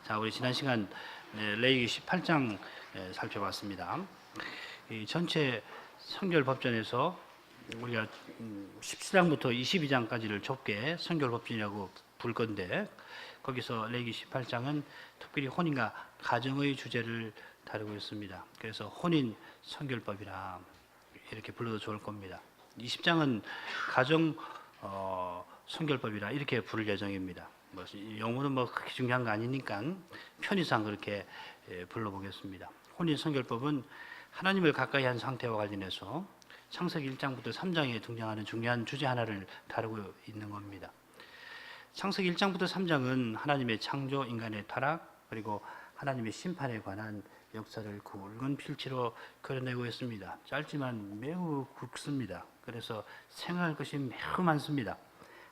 자, 우리 지난 시간 레위기 18장 살펴봤습니다. 이 전체 성결법전에서 우리가 17장부터 22장까지를 좁게 성결법전이라고 부를 건데, 거기서 레위기 18장은 특별히 혼인과 가정의 주제를 다루고 있습니다. 그래서 혼인 성결법이라 이렇게 불러도 좋을 겁니다. 20장은 가정 성결법이라 이렇게 부를 예정입니다. 용어는 그렇게 중요한 거 아니니까 편의상 그렇게 불러보겠습니다. 혼인 성결법은 하나님을 가까이 한 상태와 관련해서 창세기 1장부터 3장에 등장하는 중요한 주제 하나를 다루고 있는 겁니다. 창세기 1장부터 3장은 하나님의 창조, 인간의 타락, 그리고 하나님의 심판에 관한 역사를 굵은 필지로 그려내고 있습니다. 짧지만 매우 굵습니다. 그래서 생각할 것이 매우 많습니다.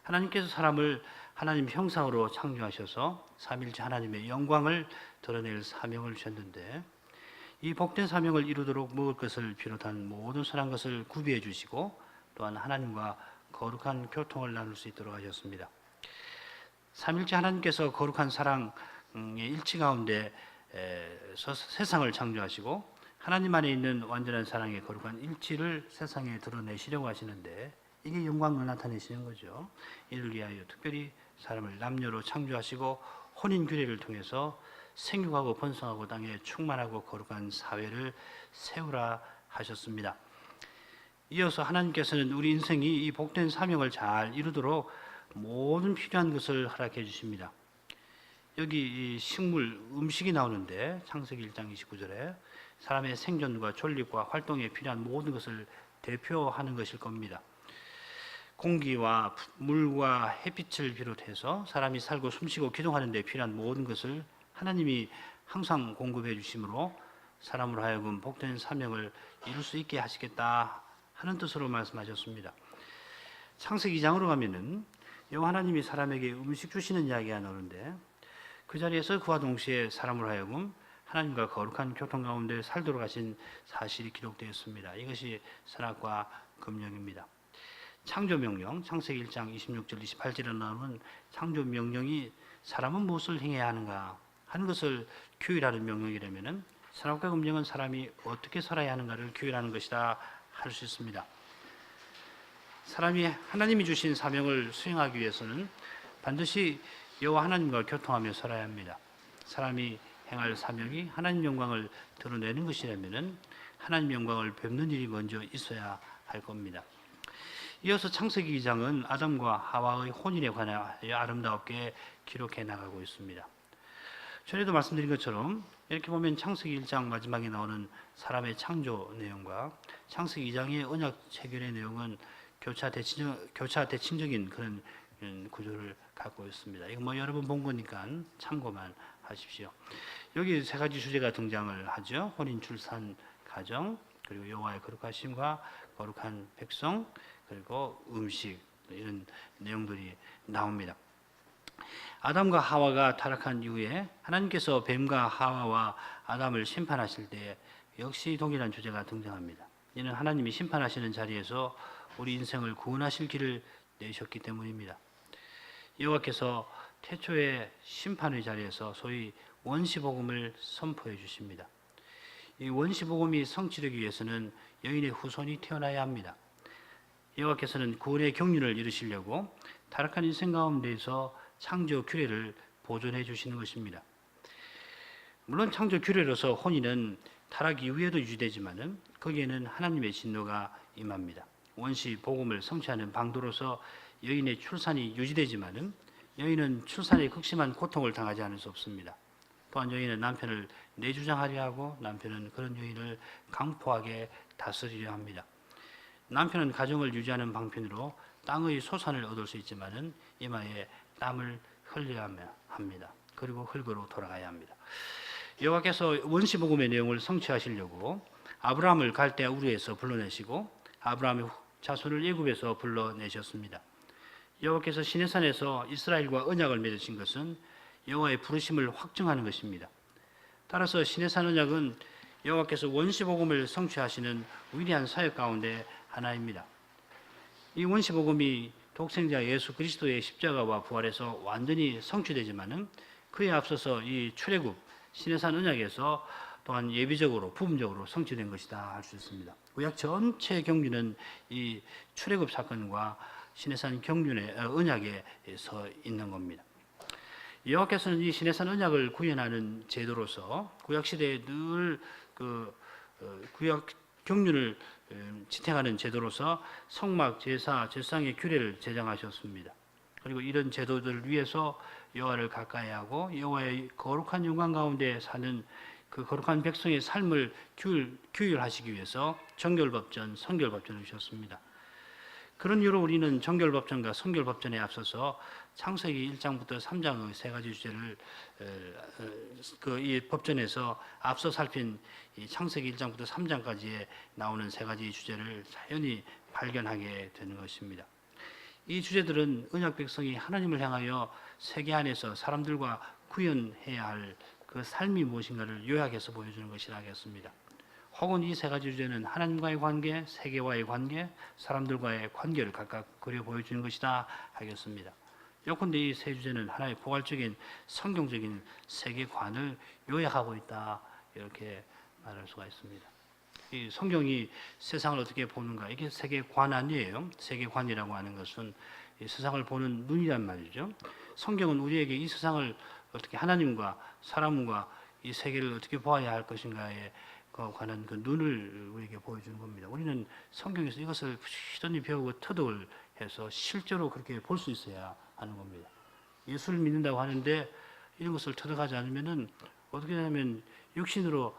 하나님께서 사람을 하나님 형상으로 창조하셔서 삼일째 하나님의 영광을 드러낼 사명을 주셨는데, 이 복된 사명을 이루도록 먹을 것을 비롯한 모든 선한 것을 구비해 주시고 또한 하나님과 거룩한 교통을 나눌 수 있도록 하셨습니다. 삼일째 하나님께서 거룩한 사랑의 일치 가운데 세상을 창조하시고 하나님 안에 있는 완전한 사랑의 거룩한 일치를 세상에 드러내시려고 하시는데, 이게 영광을 나타내시는 거죠. 이를 위하여 특별히 사람을 남녀로 창조하시고 혼인 규례를 통해서 생육하고 번성하고 땅에 충만하고 거룩한 사회를 세우라 하셨습니다. 이어서 하나님께서는 우리 인생이 이 복된 사명을 잘 이루도록 모든 필요한 것을 허락해 주십니다. 여기 식물, 음식이 나오는데 창세기 1장 29절에 사람의 생존과 존립과 활동에 필요한 모든 것을 대표하는 것일 겁니다. 공기와 물과 햇빛을 비롯해서 사람이 살고 숨쉬고 기동하는 데 필요한 모든 것을 하나님이 항상 공급해 주심으로 사람으로 하여금 복된 사명을 이룰 수 있게 하시겠다 하는 뜻으로 말씀하셨습니다. 창세기 2장으로 가면은 여호와 하나님이 사람에게 음식 주시는 이야기가 나오는데, 그 자리에서 그와 동시에 사람으로 하여금 하나님과 거룩한 교통 가운데 살도록 하신 사실이 기록되었습니다. 이것이 선악과 금령입니다. 창조 명령, 창세기 1장 26절 28절에 나오는 창조 명령이 사람은 무엇을 행해야 하는가 하는 것을 규율하는 명령이라면은, 선악과 금령은 사람이 어떻게 살아야 하는가를 규율하는 것이다 할 수 있습니다. 사람이 하나님이 주신 사명을 수행하기 위해서는 반드시 여호와 하나님과 교통하며 살아야 합니다. 사람이 행할 사명이 하나님 영광을 드러내는 것이라면은 하나님 영광을 뵙는 일이 먼저 있어야 할 겁니다. 이어서 창세기 2장은 아담과 하와의 혼인에 관하여 아름답게 기록해 나가고 있습니다. 전에도 말씀드린 것처럼 이렇게 보면 창세기 1장 마지막에 나오는 사람의 창조 내용과 창세기 2장의 언약 체결의 내용은 교차 대칭적인 그런 구조를 갖고 있습니다. 이거 여러 번 본 거니까 참고만 하십시오. 여기 세 가지 주제가 등장을 하죠. 혼인, 출산, 가정, 그리고 여호와의 거룩하심과 거룩한 백성, 그리고 음식, 이런 내용들이 나옵니다. 아담과 하와가 타락한 이후에 하나님께서 뱀과 하와와 아담을 심판하실 때 역시 동일한 주제가 등장합니다. 이는 하나님이 심판하시는 자리에서 우리 인생을 구원하실 길을 내셨기 때문입니다. 여호와께서 태초의 심판의 자리에서 소위 원시복음을 선포해 주십니다. 이 원시복음이 성취되기 위해서는 여인의 후손이 태어나야 합니다. 여호와께서는 구원의 경륜을 이루시려고 타락한 인생 가운데에서 창조 규례를 보존해 주시는 것입니다. 물론 창조 규례로서 혼인은 타락 이후에도 유지되지만은 거기에는 하나님의 진노가 임합니다. 원시 복음을 성취하는 방도로서 여인의 출산이 유지되지만은 여인은 출산의 극심한 고통을 당하지 않을 수 없습니다. 또한 여인은 남편을 내주장하려 하고 남편은 그런 여인을 강포하게 다스리려 합니다. 남편은 가정을 유지하는 방편으로 땅의 소산을 얻을 수 있지만은 이마에 땀을 흘려야 합니다. 그리고 흙으로 돌아가야 합니다. 여호와께서 원시복음의 내용을 성취하시려고 아브라함을 갈대아 우르에서 불러내시고 아브라함의 자손을 애굽에서 불러내셨습니다. 여호와께서 시내산에서 이스라엘과 언약을 맺으신 것은 여호와의 부르심을 확증하는 것입니다. 따라서 시내산 언약은 여호와께서 원시복음을 성취하시는 위대한 사역 가운데 하나입니다. 이 원시복음이 독생자 예수 그리스도의 십자가와 부활에서 완전히 성취되지만은 그에 앞서서 이 출애굽 시내산 언약에서 또한 예비적으로 부분적으로 성취된 것이다 할 수 있습니다. 구약 전체 경륜은 이 출애굽 사건과 시내산 경륜의 언약에 서 있는 겁니다. 여호와께서는 이 시내산 언약을 구현하는 제도로서 구약 시대에 늘 구약 경륜을 지탱하는 제도로서 성막 제사 제사장의 규례를 제정하셨습니다. 그리고 이런 제도들을 위해서 여호와를 가까이하고 여호와의 거룩한 영광 가운데 사는 그 거룩한 백성의 삶을 규율하시기 위해서 정결법전, 성결법전을 주셨습니다. 그런 이유로 우리는 정결법전과 성결법전에 앞서서 창세기 1장부터 3장의 세 가지 주제를 이 법전에서 앞서 살핀 이 창세기 1장부터 3장까지에 나오는 세 가지 주제를 자연히 발견하게 되는 것입니다. 이 주제들은 언약 백성이 하나님을 향하여 세계 안에서 사람들과 구현해야 할 그 삶이 무엇인가를 요약해서 보여주는 것이라 하겠습니다. 혹은 이 세 가지 주제는 하나님과의 관계, 세계와의 관계, 사람들과의 관계를 각각 그려 보여주는 것이다 하겠습니다. 요컨대 이 세 주제는 하나의 포괄적인 성경적인 세계관을 요약하고 있다 이렇게 말할 수가 있습니다. 이 성경이 세상을 어떻게 보는가 이게 세계관 아니에요. 세계관이라고 하는 것은 이 세상을 보는 눈이란 말이죠. 성경은 우리에게 이 세상을 어떻게 하나님과 사람과 이 세계를 어떻게 보아야 할 것인가에 관한 그 눈을 우리에게 보여주는 겁니다. 우리는 성경에서 이것을 부지런히 배우고 터득을 해서 실제로 그렇게 볼 수 있어야 하는 겁니다. 예수를 믿는다고 하는데 이런 것을 터득하지 않으면은 어떻게 되냐면 육신으로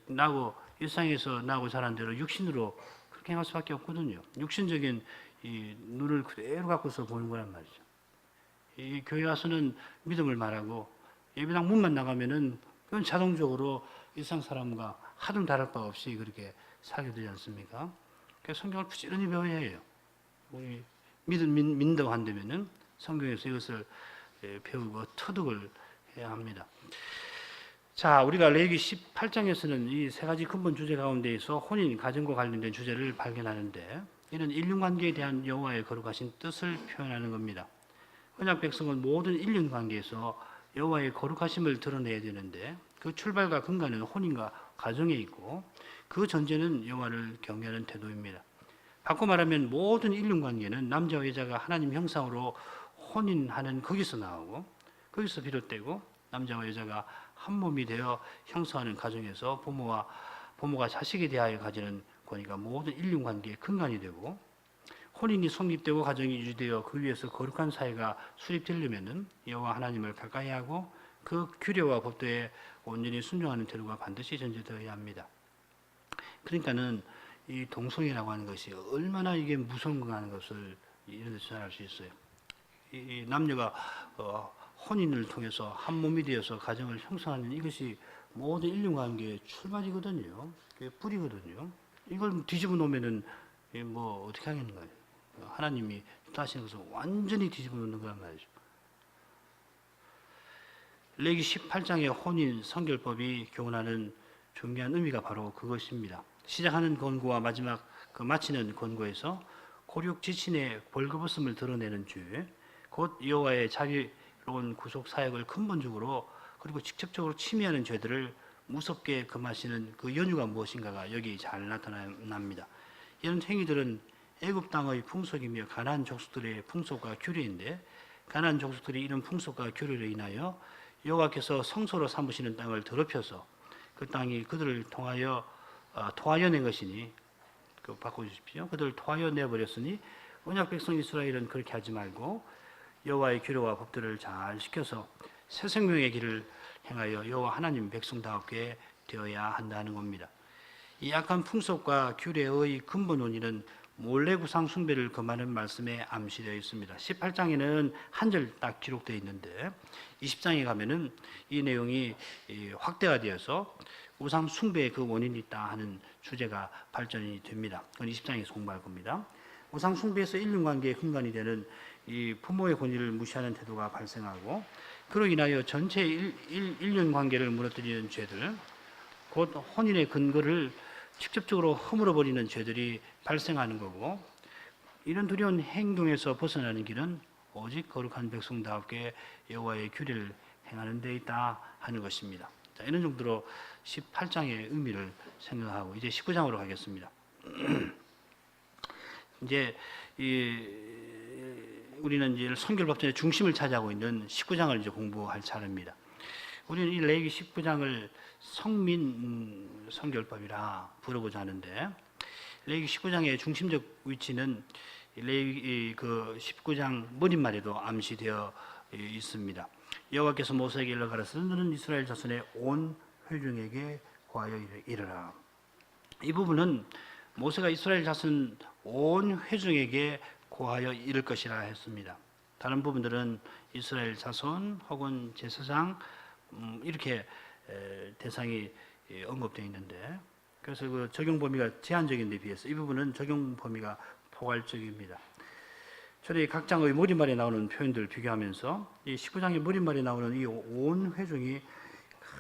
나고 일상에서 나고 자란 대로 육신으로 그렇게 행할 수밖에 없거든요. 육신적인 이 눈을 그대로 갖고서 보는 거란 말이죠. 이 교회 와서는 믿음을 말하고 예배당 문만 나가면은 그건 자동적으로 일상 사람과 하등 다를 바 없이 그렇게 살게 되지 않습니까? 그래서 성경을 부지런히 배워야 해요. 우리 믿는다고 한다면은 성경에서 이것을 배우고 터득을 해야 합니다. 자, 우리가 레위기 18장에서는 이 세 가지 근본 주제 가운데에서 혼인, 가정과 관련된 주제를 발견하는데 이는 인륜관계에 대한 여호와의 거룩하신 뜻을 표현하는 겁니다. 언약 백성은 모든 인륜관계에서 여호와의 거룩하심을 드러내야 되는데 그 출발과 근간은 혼인과 가정에 있고 그 전제는 여호와를 경외하는 태도입니다. 바꿔 말하면 모든 인륜관계는 남자와 여자가 하나님 형상으로 혼인하는 거기서 나오고 거기서 비롯되고 남자와 여자가 한 몸이 되어 형성하는 가정에서 부모가 자식에 대하여 가지는 권위가 모든 인륜관계의 근간이 되고 혼인이 성립되고 가정이 유지되어 그 위에서 거룩한 사회가 수립되려면은 여호와 하나님을 가까이하고 그 규례와 법도에 온전히 순종하는 태도가 반드시 전제되어야 합니다. 그러니까는 이 동성애라고 하는 것이 얼마나 이게 무서운가 하는 것을 이런 데서 잘 알 수 있어요. 이 남녀가 혼인을 통해서 한 몸이 되어서 가정을 형성하는 이것이 모든 인륜관계의 출발이거든요. 그게 뿌리거든요. 이걸 뒤집어 놓으면은 뭐 어떻게 하겠는가요? 하나님이 뜻하시는 것을 완전히 뒤집어 놓는 거란 말이죠. 레위기 18장의 혼인 성결법이 교훈하는 중요한 의미가 바로 그것입니다. 시작하는 권고와 마지막 마치는 권고에서 고륙 지친의 벌거벗음을 드러내는 죄, 곧 여호와의 자비로운 구속 사역을 근본적으로 그리고 직접적으로 침해하는 죄들을 무섭게 금하시는 그 연유가 무엇인가가 여기 잘 나타납니다. 이런 행위들은 애굽 땅의 풍속이며 가나안 족속들의 풍속과 규례인데 가나안 족속들이 이런 풍속과 규례로 인하여 여호와께서 성소로 삼으시는 땅을 더럽혀서 그 땅이 그들을 통하여 토하여낸 것이니 바꿔주십시오. 그들을 토하여 내버렸으니 언약 백성 이스라엘은 그렇게 하지 말고 여호와의 규례와 법들을 잘 지켜서 새 생명의 길을 행하여 여호와 하나님 백성다웠게 되어야 한다는 겁니다. 이 악한 풍속과 규례의 근본 원인은 몰래 구상 숭배를 금하는 말씀에 암시되어 있습니다. 18장에는 한 절 딱 기록되어 있는데 20장에 가면은 이 내용이 확대가 되어서 우상 숭배의 그 원인이 있다 하는 주제가 발전이 됩니다. 그건 20장에서 공부할 겁니다. 우상 숭배에서 인륜관계의 근간이 되는 이 부모의 권위를 무시하는 태도가 발생하고 그로 인하여 전체 인륜관계를 무너뜨리는 죄들, 곧 혼인의 근거를 직접적으로 허물어버리는 죄들이 발생하는 거고 이런 두려운 행동에서 벗어나는 길은 오직 거룩한 백성다웠게 여호와의 규례를 행하는 데 있다 하는 것입니다. 자, 이런 정도로 18장의 의미를 생각하고 이제 19장으로 가겠습니다. 이제 우리는 이제 성결법전의 중심을 차지하고 있는 19장을 이제 공부할 차례입니다. 우리는 이 레위기 19장을 성민 성결법이라 부르고자 하는데, 레위기 19장의 중심적 위치는 레위기 그 19장 머릿말에도 암시되어 있습니다. 여호와께서 모세에게 일러 가라사대 너는 이스라엘 자손의 온 회중에게 고하여 이르라. 이 부분은 모세가 이스라엘 자손 온 회중에게 고하여 이를 것이라 했습니다. 다른 부분들은 이스라엘 자손 혹은 제사장 이렇게 대상이 언급되어 있는데, 그래서 그 적용 범위가 제한적인 데 비해서 이 부분은 적용 범위가 포괄적입니다. 저희 각 장의 머릿말에 나오는 표현들을 비교하면서 이 19장의 머릿말에 나오는 이 온 회중이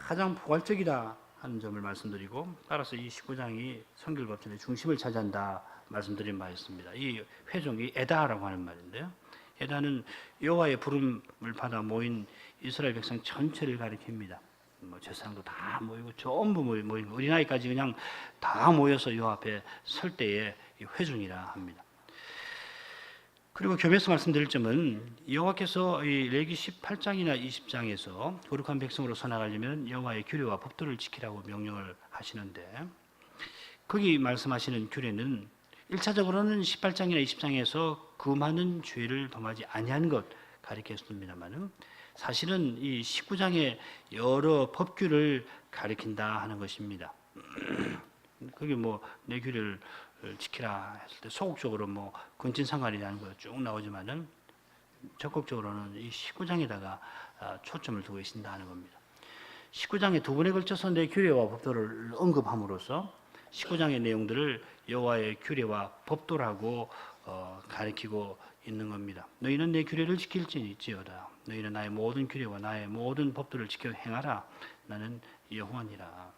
가장 포괄적이다 하는 점을 말씀드리고, 따라서 이 19장이 성결법전의 중심을 차지한다 말씀드린 바 있습니다. 이 회중이 에다라고 하는 말인데요. 에다는 여호와의 부름을 받아 모인 이스라엘 백성 전체를 가리킵니다. 뭐 제사장도 다 모이고 전부 모이고 어린아이까지 그냥 다 모여서 여호와 앞에 설 때에 이 회중이라 합니다. 그리고 교배서 말씀드릴 점은 여호와께서 이 레위기 18장이나 20장에서 거룩한 백성으로 선나가려면 여호와의 규례와 법도를 지키라고 명령을 하시는데, 거기 말씀하시는 규례는 1차적으로는 18장이나 20장에서 그 많은 죄를 범하지 아니한 것 가리켰습니다만은, 사실은 이 19장의 여러 법규를 가리킨다 하는 것입니다. 그게 뭐 내 규례를 지키라 했을 때 소극적으로 뭐 근친상간이라는 거 쭉 나오지만은 적극적으로는 이 19장에다가 초점을 두고 계신다 하는 겁니다. 19장에 두 번에 걸쳐서 내 규례와 법도를 언급함으로써 19장의 내용들을 여호와의 규례와 법도라고 가리키고 있는 겁니다. 너희는 내 규례를 지킬지어다. 너희는 나의 모든 규례와 나의 모든 법도를 지켜 행하라. 나는 여호와니라.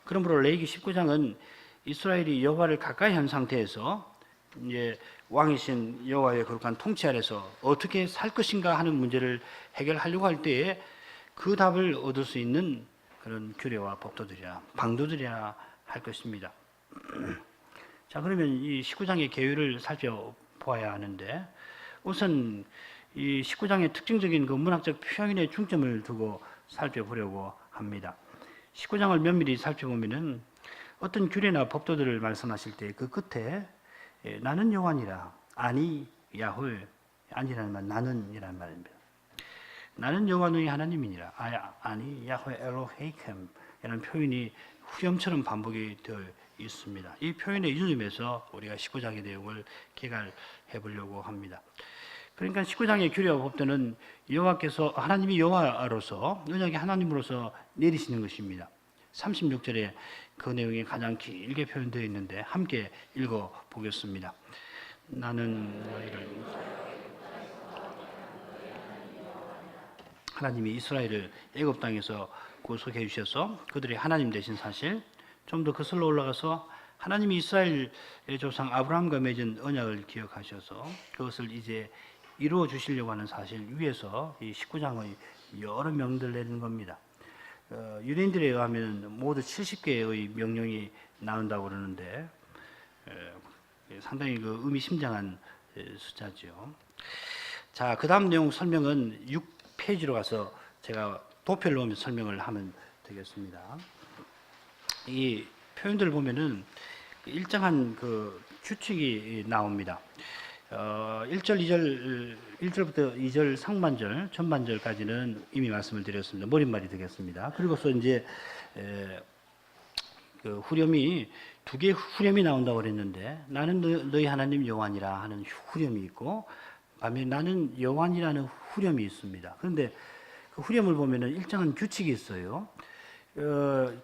그러므로 레위기 19장은 이스라엘이 여호와를 가까이 한 상태에서 이제 왕이신 여호와의 거룩한 통치 아래서 어떻게 살 것인가 하는 문제를 해결하려고 할 때에 그 답을 얻을 수 있는 그런 규례와 법도들이라 방도들이라 할 것입니다. 자, 그러면 이 19장의 계율을 살펴보아야 하는데, 우선 이 19장의 특징적인 그 문학적 표현에 중점을 두고 살펴보려고 합니다. 19장을 면밀히 살펴보면은 어떤 규례나 법도들을 말씀하실 때 그 끝에 나는 여호와니라, 아니 야훼, 아니라는 말 나는이라는 말입니다. 나는 여호와 너희 하나님이니라, 아니 야훼 엘로헤이켐 이라는 표현이 후렴처럼 반복이 되어 있습니다. 이 표현의 이점에서 우리가 19장의 내용을 개괄해 보려고 합니다. 그러니까 19장의 규례와 법도는 여호와께서 하나님이 여호와로서 언약의 하나님으로서 내리시는 것입니다. 36절에 그 내용이 가장 길게 표현되어 있는데 함께 읽어 보겠습니다. 나는 너희를 하나님이 이스라엘을 애굽 땅에서 구속해 주셔서 그들의 하나님 되신 사실, 좀 더 거슬러 올라가서 하나님이 이스라엘의 조상 아브라함과 맺은 언약을 기억하셔서 그것을 이제 이루어 주시려고 하는 사실 위에서 이 19장의 여러 명들을 내리는 겁니다. 유대인들에 의하면 모두 70개의 명령이 나온다고 그러는데 상당히 그 의미심장한 숫자죠. 자, 그 다음 내용 설명은 6페이지로 가서 제가 도표를 보면서 설명을 하면 되겠습니다. 이 표현들을 보면은 일정한 그 규칙이 나옵니다. 1절, 2절, 1절부터 2절 상반절, 전반절까지는 이미 말씀을 드렸습니다. 머릿말이 되겠습니다. 그리고서 이제 그 후렴이 두 개의 후렴이 나온다고 그랬는데, 나는 너희 하나님 여호와니라 하는 후렴이 있고, 반면에 나는 여호와니라는 후렴이 있습니다. 그런데 그 후렴을 보면은 일정한 규칙이 있어요.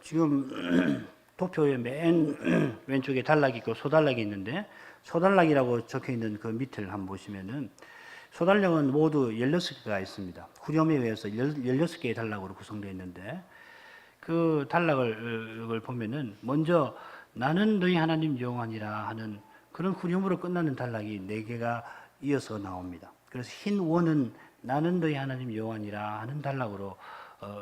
지금 도표의 맨 왼쪽에 단락이 있고 소단락이 있는데, 소단락이라고 적혀 있는 그 밑을 한번 보시면은 소단락은 모두 16개가 있습니다. 후렴에 의해서 16개의 단락으로 구성되어 있는데, 그 단락을 보면은 먼저 나는 너희 하나님 여호와니라 하는 그런 후렴으로 끝나는 단락이 4개가 이어서 나옵니다. 그래서 흰 원은 나는 너희 하나님 여호와니라 하는 단락으로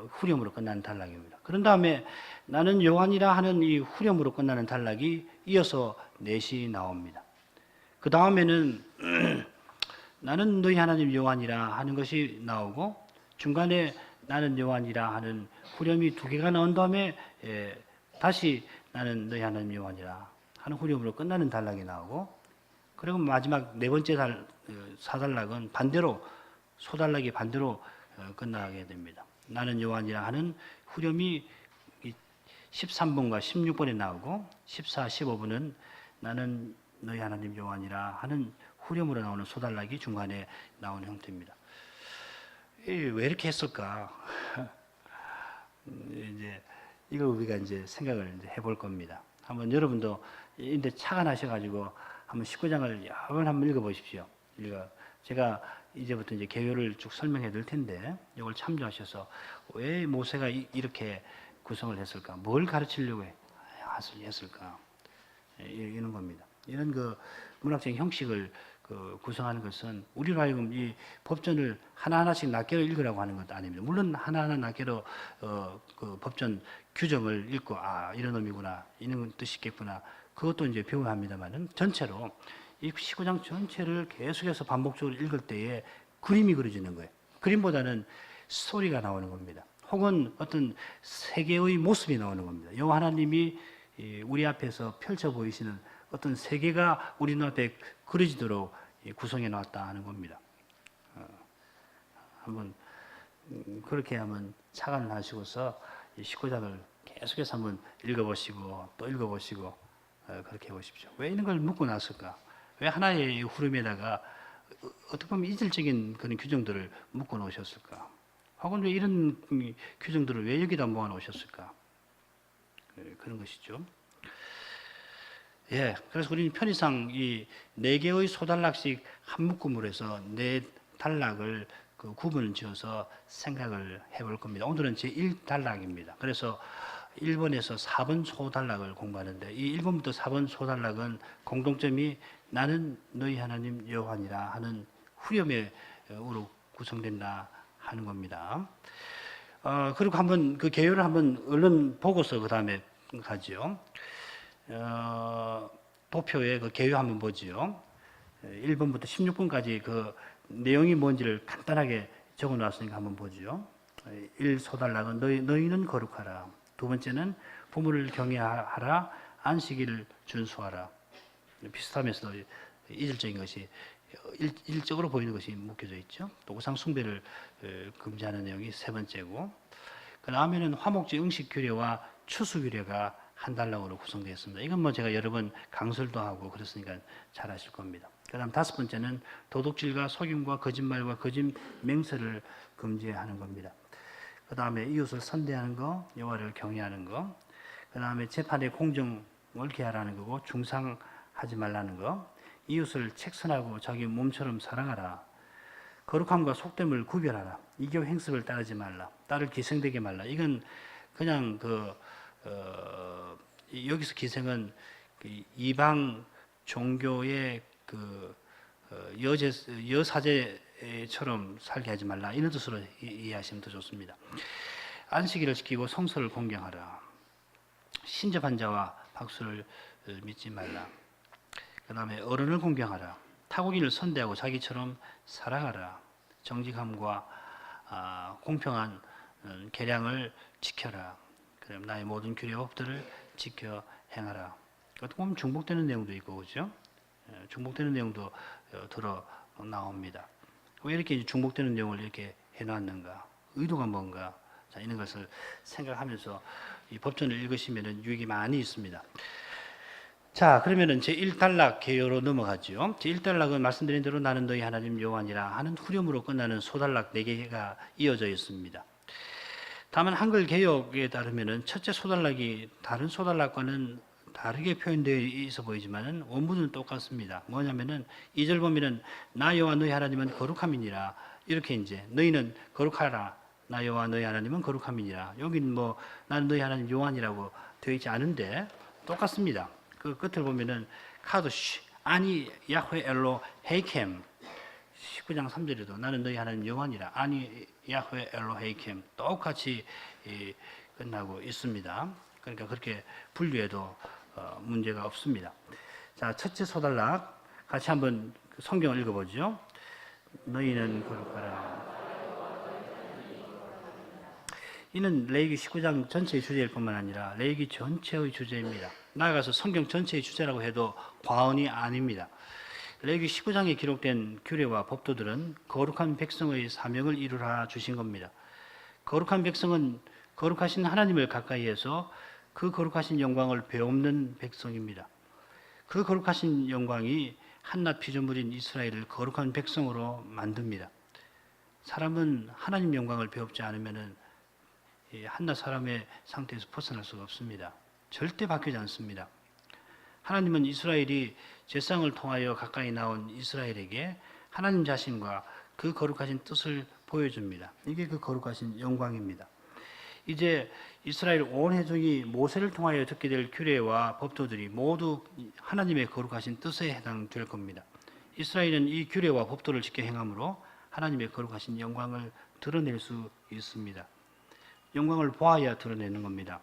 후렴으로 끝나는 단락입니다. 그런 다음에 나는 여호와니라 하는 이 후렴으로 끝나는 단락이 이어서 넷이 나옵니다. 그 다음에는 나는 너희 하나님 여호와니라 하는 것이 나오고 중간에 나는 여호와니라 하는 후렴이 두 개가 나온 다음에 다시 나는 너희 하나님 여호와니라 하는 후렴으로 끝나는 단락이 나오고 그리고 마지막 네 번째 사단락은 반대로 소단락이 반대로 끝나게 됩니다. 나는 여호와니라 하는 후렴이 13번과 16번에 나오고 14, 15번은 나는 너희 하나님 여호와니라 하는 후렴으로 나오는 소단락이 중간에 나오는 형태입니다. 왜 이렇게 했을까? 이제 이걸 우리가 이제 생각을 이제 해볼 겁니다. 한번 여러분도 인데 차가 나셔가지고 한번 19장을 여러 번 한번 읽어보십시오. 제가 이제부터 이제 개요를 쭉 설명해 드릴 텐데 이걸 참조하셔서 왜 모세가 이렇게 구성을 했을까? 뭘 가르치려고 했을까? 이런 겁니다. 이런 그 문학적인 형식을 구성하는 것은 우리로 하여금 이 법전을 하나하나씩 낱개로 읽으라고 하는 것도 아닙니다. 물론 하나하나 낱개로 그 법전 규정을 읽고 이런 의미구나 이런 뜻이겠구나 그것도 이제 배워야 합니다만은 전체로 이 19장 전체를 계속해서 반복적으로 읽을 때에 그림이 그려지는 거예요. 그림보다는 스토리가 나오는 겁니다. 혹은 어떤 세계의 모습이 나오는 겁니다. 여호와 하나님이 우리 앞에서 펼쳐 보이시는 어떤 세계가 우리 눈앞에 그려지도록 구성해 놨다 하는 겁니다. 한번 그렇게 한번 착안을 하시고서 19장을 계속해서 한번 읽어보시고 또 읽어보시고 그렇게 해보십시오. 왜 이런 걸 묻고 났을까? 왜 하나의 흐름에다가 어떻게 보면 이질적인 그런 규정들을 묶어 놓으셨을까? 혹은 왜 이런 규정들을 왜 여기다 모아 놓으셨을까? 그런 것이죠. 그래서 우리는 편의상 이 네 개의 소단락씩 한 묶음으로 해서 네 단락을 구분을 지어서 생각을 해볼 겁니다. 오늘은 제 1단락입니다. 그래서 1번에서 4번 소단락을 공부하는데 이 1번부터 4번 소단락은 공통점이 나는 너희 하나님 여호와니라 하는 후렴으로 구성된다 하는 겁니다. 그리고 한번 그 개요를 한번 얼른 보고서 그 다음에 가지요. 도표에 그 개요 한번 보지요. 1번부터 16번까지 그 내용이 뭔지를 간단하게 적어 놨으니까 한번 보지요. 1소단락은 너희는 거룩하라. 두 번째는 부모를 경외하라. 안식일을 준수하라. 비슷하면서도 이질적인 것이 일적으로 보이는 것이 묶여져 있죠. 또 우상 숭배를 금지하는 내용이 세 번째고 그 다음에는 화목제 응식 규례와 추수 규례가 한 단락으로 구성되어 있습니다. 이건 뭐 제가 여러 번 강설도 하고 그랬으니까 잘 아실 겁니다. 그 다음 다섯 번째는 도둑질과 속임과 거짓말과 거짓 맹세를 금지하는 겁니다. 그 다음에 이웃을 선대하는 거, 여호와를 경외하는 거, 그 다음에 재판의 공정을 계하라는 거고 중상하지 말라는 거, 이웃을 책선하고 자기 몸처럼 사랑하라, 거룩함과 속됨을 구별하라, 이교 행습을 따르지 말라, 딸을 기생되게 말라. 이건 그냥 여기서 기생은 이방 종교의 여사제처럼 살게 하지 말라 이런 뜻으로 이해하시면 더 좋습니다. 안식일을 지키고 성서를 공경하라. 신접한 자와 박수를 믿지 말라. 그 다음에 어른을 공경하라. 타국인을 선대하고 자기처럼 사랑하라. 정직함과 공평한 계량을 지켜라. 그다음 나의 모든 규례법들을 지켜 행하라. 어떻게 보면 중복되는 내용도 있고 그렇죠? 중복되는 내용도 들어 나옵니다. 왜 이렇게 중복되는 내용을 이렇게 해놨는가? 의도가 뭔가? 자, 이런 것을 생각하면서 이 법전을 읽으시면 유익이 많이 있습니다. 자, 그러면은 제 1단락 개요로 넘어가죠. 제 1단락은 말씀드린 대로 나는 너희 하나님 여호와니라 하는 후렴으로 끝나는 소단락 4개가 이어져 있습니다. 다만 한글 개역에 따르면은 첫째 소단락이 다른 소단락과는 다르게 표현되어 있어 보이지만은 원문은 똑같습니다. 뭐냐면은 2절 보면은 나 여호와 너희 하나님은 거룩함이니라. 이렇게 이제 너희는 거룩하라. 나 여호와 너희 하나님은 거룩함이니라. 여기는 뭐 나는 너희 하나님 여호와니라고 되어 있지 않은데 똑같습니다. 그 끝을 보면은 카도시 아니 야훼 엘로 헤이켐 19장 3절에도 나는 너희 하나님 여호와니라 아니 야훼 엘로헤이켐 똑같이 끝나고 있습니다. 그러니까 그렇게 분류해도 문제가 없습니다. 자, 첫째 소단락 같이 한번 성경을 읽어보죠. 너희는 거룩하라. 이는 레위기 19장 전체의 주제일 뿐만 아니라 레위기 전체의 주제입니다. 나아가서 성경 전체의 주제라고 해도 과언이 아닙니다. 레위기 19장에 기록된 규례와 법도들은 거룩한 백성의 사명을 이루라 주신 겁니다. 거룩한 백성은 거룩하신 하나님을 가까이해서 그 거룩하신 영광을 배움는 백성입니다. 그 거룩하신 영광이 한낱 피조물인 이스라엘을 거룩한 백성으로 만듭니다. 사람은 하나님 영광을 배웁지 않으면 한낱 사람의 상태에서 벗어날 수가 없습니다. 절대 바뀌지 않습니다. 하나님은 이스라엘이 제사장을 통하여 가까이 나온 이스라엘에게 하나님 자신과 그 거룩하신 뜻을 보여줍니다. 이게 그 거룩하신 영광입니다. 이제 이스라엘 온 회중이 모세를 통하여 듣게 될 규례와 법도들이 모두 하나님의 거룩하신 뜻에 해당될 겁니다. 이스라엘은 이 규례와 법도를 지켜 행함으로 하나님의 거룩하신 영광을 드러낼 수 있습니다. 영광을 보아야 드러내는 겁니다.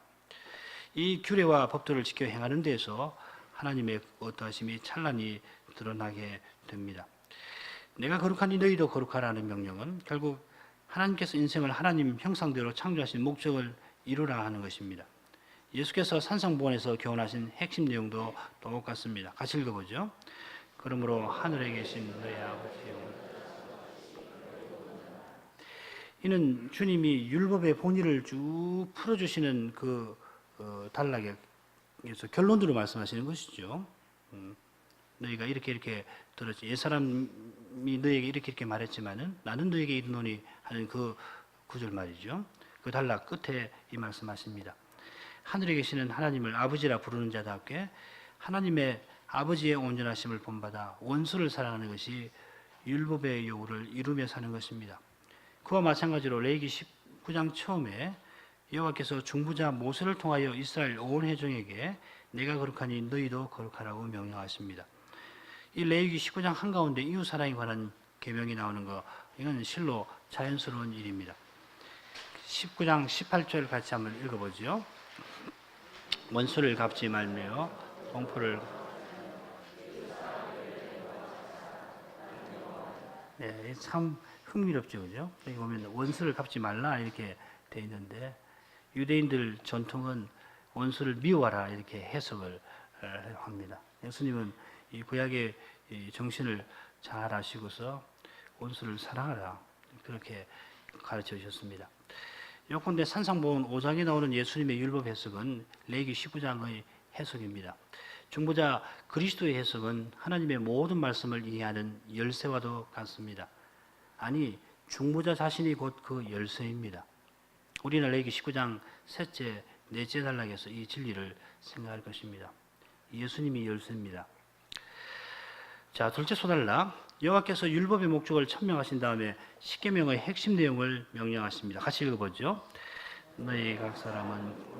이 규례와 법도를 지켜 행하는 데서 하나님의 어떠하심이 찬란히 드러나게 됩니다. 내가 거룩하니 너희도 거룩하라는 명령은 결국 하나님께서 인생을 하나님 형상대로 창조하신 목적을 이루라 하는 것입니다. 예수께서 산상보원에서 교훈하신 핵심 내용도 똑같습니다. 같이 읽어보죠. 그러므로 하늘에 계신 너희 아버지여. 이는 주님이 율법의 본의를 쭉 풀어주시는 그 단락에서 결론으로 말씀하시는 것이죠. 너희가 이렇게 들었지. 옛사람이 너희에게 이렇게 말했지만은 나는 너희에게 이르노니 하는 그 구절 말이죠. 그 단락 끝에 이 말씀하십니다. 하늘에 계시는 하나님을 아버지라 부르는 자답게 하나님의 아버지의 온전하심을 본받아 원수를 사랑하는 것이 율법의 요구를 이루며 사는 것입니다. 그와 마찬가지로 레위기 19장 처음에 여호와께서 중보자 모세를 통하여 이스라엘 온 회중에게 내가 거룩하니 너희도 거룩하라고 명령하십니다. 이 레위기 19장 한가운데 이웃 사랑에 관한 계명이 나오는 거 이건 실로 자연스러운 일입니다. 19장 18절 같이 한번 읽어보죠. 원수를 갚지 말며 공포를 네, 참 흥미롭죠, 그죠? 여기 보면 원수를 갚지 말라 이렇게 돼 있는데 유대인들 전통은 원수를 미워하라 이렇게 해석을 합니다. 예수님은 이 구약의 이 정신을 잘 아시고서 원수를 사랑하라 그렇게 가르쳐 주셨습니다. 요컨대 산상보훈 5장에 나오는 예수님의 율법 해석은 레위기 19장의 해석입니다. 중보자 그리스도의 해석은 하나님의 모든 말씀을 이해하는 열쇠와도 같습니다. 아니 중보자 자신이 곧 그 열쇠입니다. 우리는 레위기 19장 셋째, 넷째 단락에서 이 진리를 생각할 것입니다. 예수님이 열쇠입니다. 자, 둘째 소단락 여호와께서 율법의 목적을 천명하신 다음에 십계명의 핵심 내용을 명령하십니다. 같이 읽어보죠. 너희 각 사람은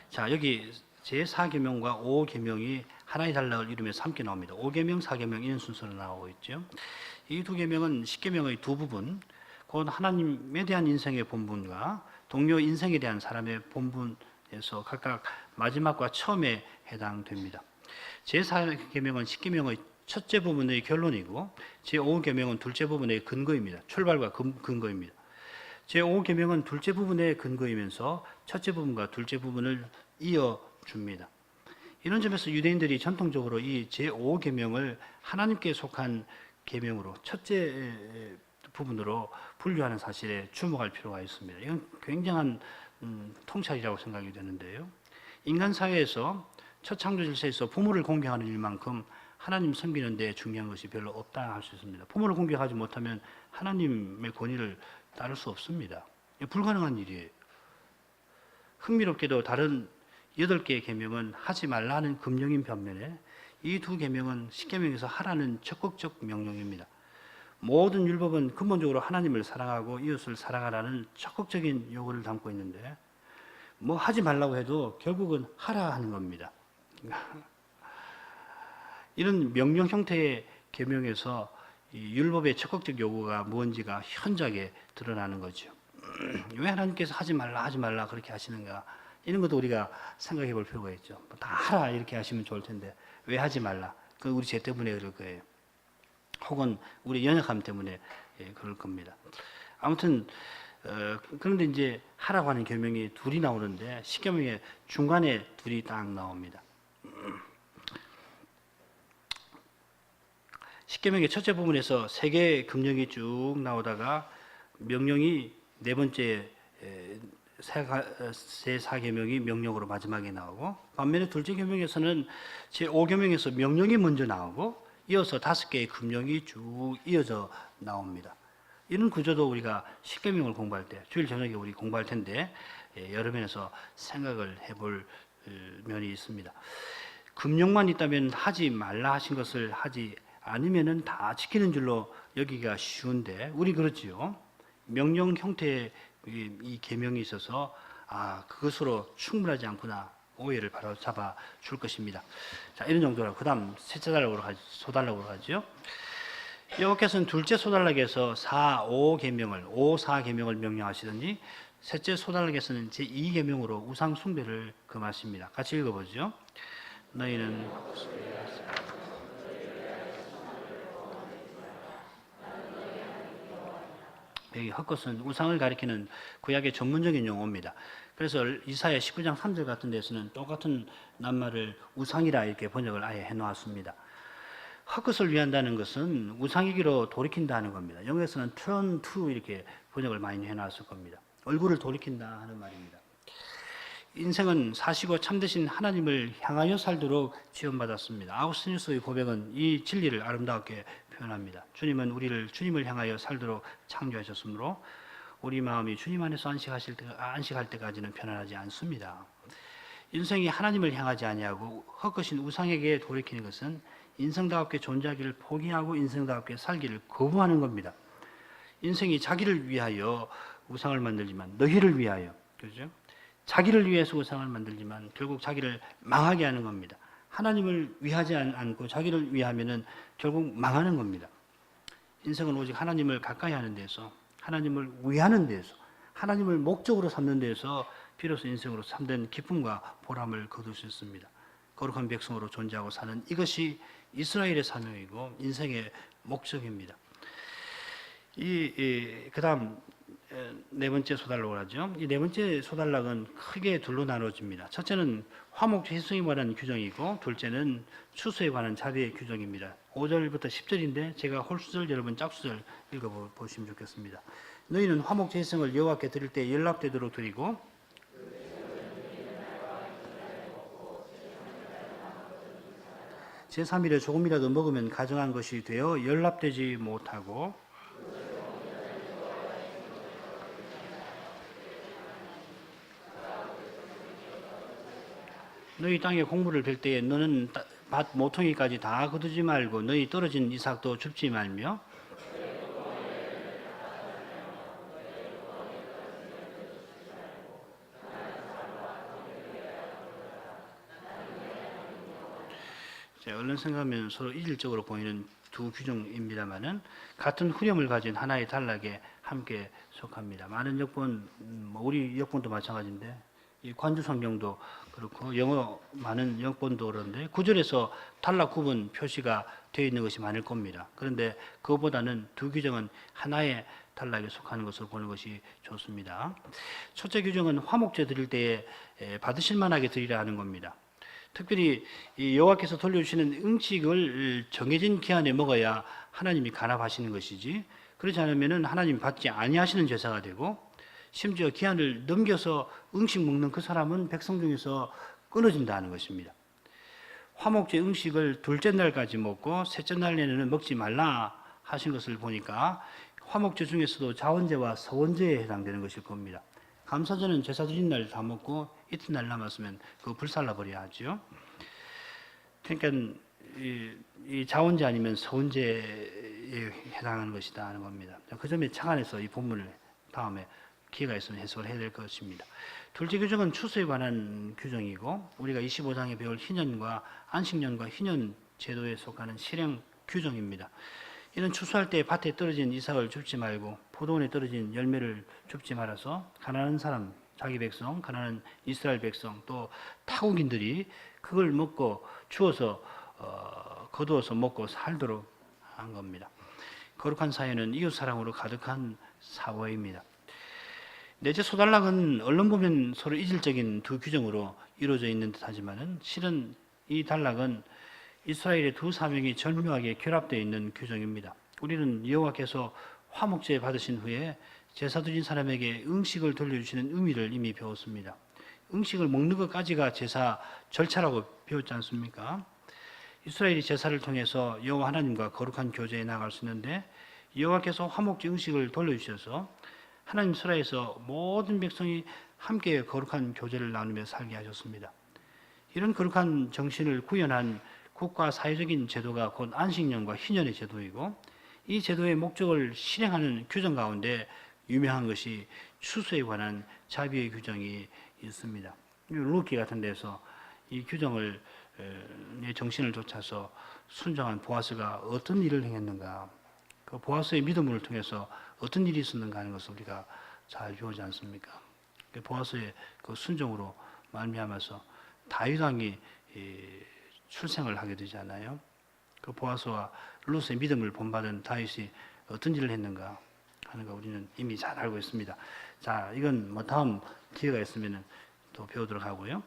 자, 여기 제4계명과 5계명이 하나의 단락을 이루면서 함께 나옵니다. 5계명, 4계명 이런 순서로 나오고 있죠. 이 두 계명은 10계명의 두 부분, 곧 하나님에 대한 인생의 본분과 동료 인생에 대한 사람의 본분에서 각각 마지막과 처음에 해당됩니다. 제4계명은 10계명의 첫째 부분의 결론이고 제5계명은 둘째 부분의 근거입니다. 출발과 근거입니다. 제5계명은 둘째 부분의 근거이면서 첫째 부분과 둘째 부분을 이어줍니다. 이런 점에서 유대인들이 전통적으로 이 제5계명을 하나님께 속한 계명으로 첫째 부분으로 분류하는 사실에 주목할 필요가 있습니다. 이건 굉장한 통찰이라고 생각이 되는데요. 인간 사회에서 첫 창조 질서에서 부모를 공경하는 일만큼 하나님 섬기는 데 중요한 것이 별로 없다 할 수 있습니다. 부모를 공경하지 못하면 하나님의 권위를 따를 수 없습니다. 불가능한 일이에요. 흥미롭게도 다른 8개의 계명은 하지 말라는 금령인 반면에 이 두 계명은 10계명에서 하라는 적극적 명령입니다. 모든 율법은 근본적으로 하나님을 사랑하고 이웃을 사랑하라는 적극적인 요구를 담고 있는데 뭐 하지 말라고 해도 결국은 하라 하는 겁니다. 이런 명령 형태의 계명에서 이 율법의 적극적 요구가 무언지가 현저하게 드러나는 거죠. 왜 하나님께서 하지 말라 그렇게 하시는가? 이런 것도 우리가 생각해 볼 필요가 있죠. 다 하라 이렇게 하시면 좋을 텐데 왜 하지 말라? 그 우리 죄 때문에 그럴 거예요. 혹은 우리 연약함 때문에 그럴 겁니다. 아무튼 그런데 이제 하라고 하는 계명이 둘이 나오는데 십계명의 중간에 둘이 딱 나옵니다. 십계명의 첫째 부분에서 세 개의 금령이 쭉 나오다가 명령이 네 번째 세 사계명이 명령으로 마지막에 나오고, 반면에 둘째 계명에서는 제 5계명에서 명령이 먼저 나오고 이어서 5개의 금령이 쭉 이어져 나옵니다. 이런 구조도 우리가 십계명을 공부할 때, 주일 저녁에 우리 공부할 텐데 여러 면에서 생각을 해볼 면이 있습니다. 금령만 있다면 하지 말라 하신 것을 하지 않으면은 다 지키는 줄로 여기가 쉬운데, 우리 그렇지요. 명령 형태의 이 계명이 있어서 그것으로 충분하지 않구나 오해를 바로 잡아 줄 것입니다. 자, 이런 정도로 그다음 셋째 소달락으로 가죠. 여호와께서는 둘째 소달락에서 4, 4계명을 명령하시더니 셋째 소달락에서는 제2계명으로 우상 숭배를 금하십니다. 같이 읽어보죠. 너희는 여기 헛것은 우상을 가리키는 구약의 전문적인 용어입니다. 그래서 이사야 19장 3절 같은 데서는 똑같은 낱말을 우상이라 이렇게 번역을 아예 해놓았습니다. 헛것을 위한다는 것은 우상이기로 돌이킨다는 겁니다. 영어에서는 turn to 이렇게 번역을 많이 해놨을 겁니다. 얼굴을 돌이킨다 하는 말입니다. 인생은 사시고 참되신 하나님을 향하여 살도록 지원받았습니다. 아우스티누스의 고백은 이 진리를 아름답게 표현합니다. 주님은 우리를 주님을 향하여 살도록 창조하셨으므로 우리 마음이 주님 안에서 안식할 때까지는 편안하지 않습니다. 인생이 하나님을 향하지 아니하고 헛것인 우상에게 돌이키는 것은 인생다웠게 존재하기를 포기하고 인생다웠게 살기를 거부하는 겁니다. 인생이 자기를 위하여 우상을 만들지만 너희를 위하여, 그렇죠? 자기를 위해서 우상을 만들지만 결국 자기를 망하게 하는 겁니다. 하나님을 위하지 않고 자기를 위하면은 결국 망하는 겁니다. 인생은 오직 하나님을 가까이 하는 데서, 하나님을 위하는 데서, 하나님을 목적으로 삼는 데서 비로소 인생으로 참된 기쁨과 보람을 거둘 수 있습니다. 거룩한 백성으로 존재하고 사는 이것이 이스라엘의 사명이고 인생의 목적입니다. 그다음 네 번째 소달락을 하죠. 이 네 번째 소달락은 크게 둘로 나눠집니다. 첫째는 화목제 희생에 관한 규정이고, 둘째는 추수에 관한 자비의 규정입니다. 5절부터 10절인데 제가 홀수절, 여러분 짝수절 읽어보시면 좋겠습니다. 너희는 화목제 희생을 여호와께 드릴 때 연락되도록 드리고, 제3일에 조금이라도 먹으면 가정한 것이 되어 연락되지 못하고, 너희 땅에 곡물을 벨 때에 너는 밭 모퉁이까지 다 거두지 말고 너희 떨어진 이삭도 줍지 말며, 얼른 생각하면 서로 이질적으로 보이는 두 규정입니다만은 같은 후렴을 가진 하나의 단락에 함께 속합니다. 많은 역본, 우리 역본도 마찬가지인데 이 관주 성경도 그렇고 영어 많은 역본도 그런데 9절에서 단락 구분 표시가 되어 있는 것이 많을 겁니다. 그런데 그것보다는 두 규정은 하나의 단락에 속하는 것을 보는 것이 좋습니다. 첫째 규정은 화목제 드릴 때에 받으실 만하게 드리라 하는 겁니다. 특별히 여호와께서 돌려주시는 음식을 정해진 기한에 먹어야 하나님이 간합하시는 것이지, 그렇지 않으면 하나님 받지 아니하시는 제사가 되고, 심지어 기한을 넘겨서 음식 먹는 그 사람은 백성 중에서 끊어진다는 것입니다. 화목제 음식을 둘째 날까지 먹고 셋째 날에는 먹지 말라 하신 것을 보니까 화목제 중에서도 자원제와 서원제에 해당되는 것일 겁니다. 감사제는 제사 드린 날 다 먹고 이튿날 남았으면 그거 불살라 버려야 하죠. 그러니까 이 자원제 아니면 서원제에 해당하는 것이다 하는 겁니다. 그 점에 착안해서 이 본문을 다음에 기회가 있으면 해석을 해야 될 것입니다. 둘째 규정은 추수에 관한 규정이고, 우리가 25장에 배울 희년과 안식년과 희년 제도에 속하는 실행 규정입니다. 이는 추수할 때 밭에 떨어진 이삭을 줍지 말고 포도원에 떨어진 열매를 줍지 말아서 가난한 사람, 자기 백성, 가난한 이스라엘 백성, 또 타국인들이 그걸 먹고 주어서 거두어서 먹고 살도록 한 겁니다. 거룩한 사회는 이웃 사랑으로 가득한 사회입니다. 넷째 소단락은 언론 보면 서로 이질적인 두 규정으로 이루어져 있는 듯하지만은 실은 이 단락은 이스라엘의 두 사명이 절묘하게 결합되어 있는 규정입니다. 우리는 여호와께서 화목제 받으신 후에 제사 드린 사람에게 음식을 돌려주시는 의미를 이미 배웠습니다. 음식을 먹는 것까지가 제사 절차라고 배웠지 않습니까? 이스라엘이 제사를 통해서 여호와 하나님과 거룩한 교제에 나아갈 수 있는데 여호와께서 화목제 음식을 돌려주셔서 하나님 수라에서 모든 백성이 함께 거룩한 교제를 나누며 살게 하셨습니다. 이런 거룩한 정신을 구현한 국가 사회적인 제도가 곧 안식년과 희년의 제도이고 이 제도의 목적을 실행하는 규정 가운데 유명한 것이 추수에 관한 자비의 규정이 있습니다. 루키 같은 데서 이 규정을 내 정신을 쫓아서 순종한 보아스가 어떤 일을 행했는가, 그 보아스의 믿음을 통해서 어떤 일이 있었는가 하는 것을 우리가 잘 배우지 않습니까? 보아스의 그 순종으로 말미암아서 다윗 왕이 출생을 하게 되잖아요. 그 보아스와 룻의 믿음을 본받은 다윗이 어떤 일을 했는가 하는 거 우리는 이미 잘 알고 있습니다. 자, 이건 뭐 다음 기회가 있으면 또 배우도록 하고요.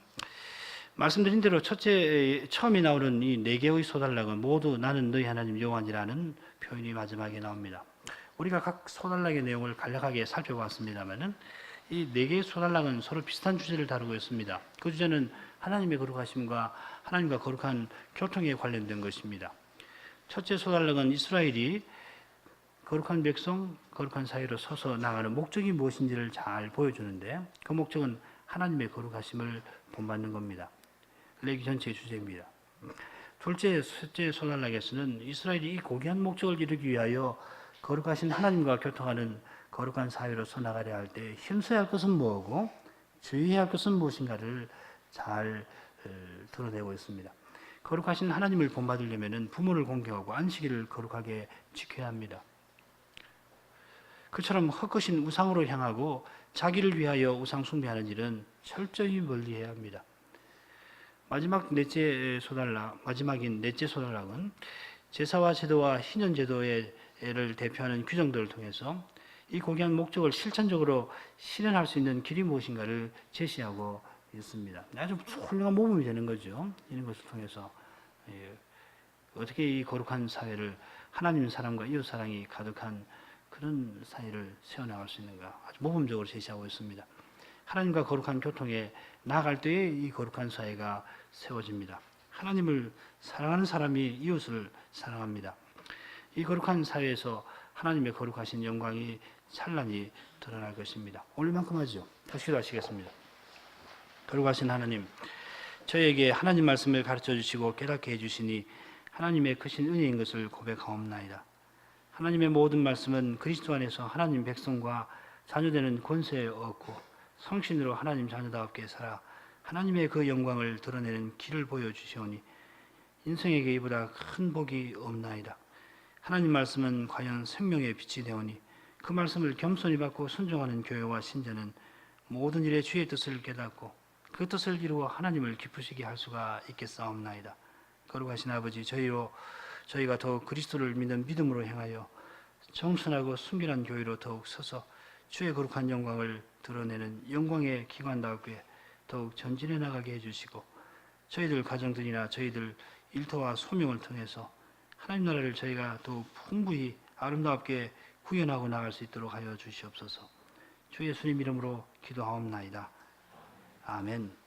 말씀드린 대로 처음에 나오는 이 네 개의 소단락은 모두 나는 너희 하나님 여호와니라는 표현이 마지막에 나옵니다. 우리가 각 소단락의 내용을 간략하게 살펴봤습니다만은 이 네 개의 소단락은 서로 비슷한 주제를 다루고 있습니다. 그 주제는 하나님의 거룩하심과 하나님과 거룩한 교통에 관련된 것입니다. 첫째 소단락은 이스라엘이 거룩한 백성, 거룩한 사회로 서서 나가는 목적이 무엇인지를 잘 보여주는데 그 목적은 하나님의 거룩하심을 본받는 겁니다. 레위기 전체의 주제입니다. 둘째, 셋째 소단락에서는 이스라엘이 이 고귀한 목적을 이루기 위하여 거룩하신 하나님과 교통하는 거룩한 사회로서 나가려 할 때 힘써야 할 것은 뭐고 주의해야 할 것은 무엇인가를 잘 드러내고 있습니다. 거룩하신 하나님을 본받으려면 부모를 공경하고 안식일을 거룩하게 지켜야 합니다. 그처럼 헛것인 우상으로 향하고 자기를 위하여 우상 숭배하는 일은 철저히 멀리해야 합니다. 마지막인 넷째 소단락은 제사와 제도와 희년 제도를 대표하는 규정들을 통해서 이 고귀한 목적을 실천적으로 실현할 수 있는 길이 무엇인가를 제시하고 있습니다. 아주 훌륭한 모범이 되는 거죠. 이런 것을 통해서 어떻게 이 거룩한 사회를 하나님 사랑과 이웃 사랑이 가득한 그런 사회를 세워나갈 수 있는가 아주 모범적으로 제시하고 있습니다. 하나님과 거룩한 교통에 나아갈 때에 이 거룩한 사회가 세워집니다. 하나님을 사랑하는 사람이 이웃을 사랑합니다. 이 거룩한 사회에서 하나님의 거룩하신 영광이 찬란히 드러날 것입니다. 오늘만큼 하죠. 다시 기도하시겠습니다. 거룩하신 하나님, 저에게 하나님 말씀을 가르쳐 주시고 깨닫게 해주시니 하나님의 크신 은혜인 것을 고백하옵나이다. 하나님의 모든 말씀은 그리스도 안에서 하나님 백성과 자녀되는 권세에 얻고 성신으로 하나님 자녀답게 살아 하나님의 그 영광을 드러내는 길을 보여주시오니 인생에게 이보다 큰 복이 없나이다. 하나님 말씀은 과연 생명의 빛이 되오니 그 말씀을 겸손히 받고 순종하는 교회와 신자는 모든 일에 주의 뜻을 깨닫고 그 뜻을 이루어 하나님을 기쁘시게 할 수가 있겠사옵나이다. 거룩하신 아버지, 저희가 더욱 그리스도를 믿는 믿음으로 행하여 정순하고 순결한 교회로 더욱 서서 주의 거룩한 영광을 드러내는 영광의 기관답게 더욱 전진해 나가게 해주시고 저희들 가정들이나 저희들 일터와 소명을 통해서 하나님 나라를 저희가 더욱 풍부히 아름답게 구현하고 나갈 수 있도록 하여 주시옵소서. 주 예수님 이름으로 기도하옵나이다. 아멘.